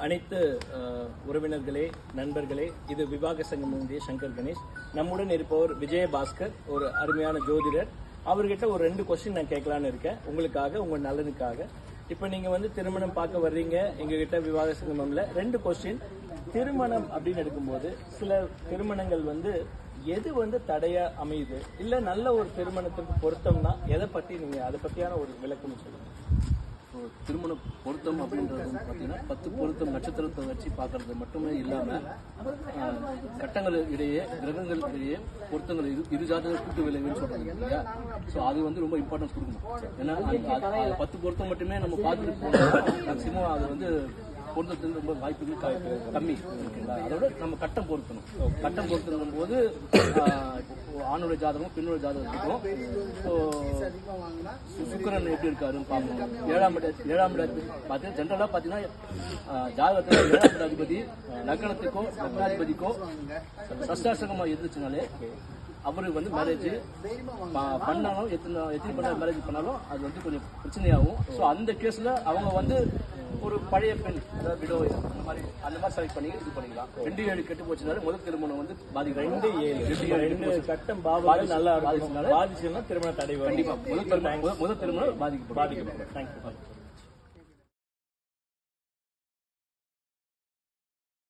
அனைத்து உறவினர்களே, நண்பர்களே, இது விவாக சங்கம் இந்திய சங்கர் கணேஷ். நம்முடன் இருப்பவர் விஜயபாஸ்கர், ஒரு அருமையான ஜோதிடர். அவர்கிட்ட ஒரு 2 கொஸ்டின் நான் கேட்கலான்னு இருக்கேன், உங்களுக்காக, உங்க நலனுக்காக. இப்போ நீங்க வந்து திருமணம் பார்க்க வர்றீங்க எங்ககிட்ட விவாக சங்கமம்ல. 2 கொஸ்டின். திருமணம் அப்படின்னு எடுக்கும்போது சில திருமணங்கள் வந்து எது வந்து தடையா அமையுது, இல்ல நல்ல ஒரு திருமணத்துக்கு பொருத்தம்னா எதை பத்தி நீங்க அதை பத்தியான ஒரு விளக்கம் சொல்லுங்க. திருமண பொருத்தம் அப்படின்றது பார்த்தீங்கன்னா 10 பொருத்தம் நட்சத்திரத்தை வச்சு பார்க்கறது மட்டுமே இல்லாமல் கட்டங்கள் இடையே, கிரகங்கள் இடையே பொருத்தங்கள் இரு ஜாதக கூட்டு விளைவுன்னு சொல்றாங்க இல்லையா. ஸோ அது வந்து ரொம்ப இம்பார்ட்டன்ஸ் கொடுக்கணும். ஏன்னா 10 பொருத்தம் மட்டுமே நம்ம பார்த்துட்டு போனோம், மேக்சிமம் அது வந்து பொருத்தத்துக்கு ரொம்ப வாய்ப்புகள் கம்மி இருக்குங்களா. அதோட நம்ம கட்டம் பொருத்தணும். கட்டம் பொருத்தணும் போது ஆணோட ஜாதகம் பெண்ணோட ஜாதகம் இருக்கும். ஸோ சுக்கிரன் எப்படி இருக்காருன்னு பார்க்கணும். 7ஆம் இடத்துக்கு பார்த்தீங்கன்னா ஜென்ரலாக பார்த்தீங்கன்னா ஜாதகத்தில் 7ஆம் அதிபதி லக்னத்துக்கோ லக்னாதிபதிக்கோ சஷ்டாசகமாக இருந்துச்சுனாலே அவருக்கு வந்து மேரேஜ் பண்ணாலும் எத்தனை பண்ண மேரேஜ் பண்ணாலும் அது வந்து கொஞ்சம் பிரச்சனையாகும். ஸோ அந்த கேஸில் அவங்க வந்து ஒரு பழைய பெண், அதாவது விடோ அந்த மாதிரி செலக்ட் பண்ணி இது பண்ணிக்கலாம். 2-7 கெட்டு போச்சுனாலே முதல் திருமணம் வந்து பாதிக்கும். 2-7 கட்டம் பாதிச்சு நல்லா பாதிச்சுன்னா திருமணம் தடை. கண்டிப்பாக முதல் திருமணம் பாதிக்கப்படும். தேங்க்யூ.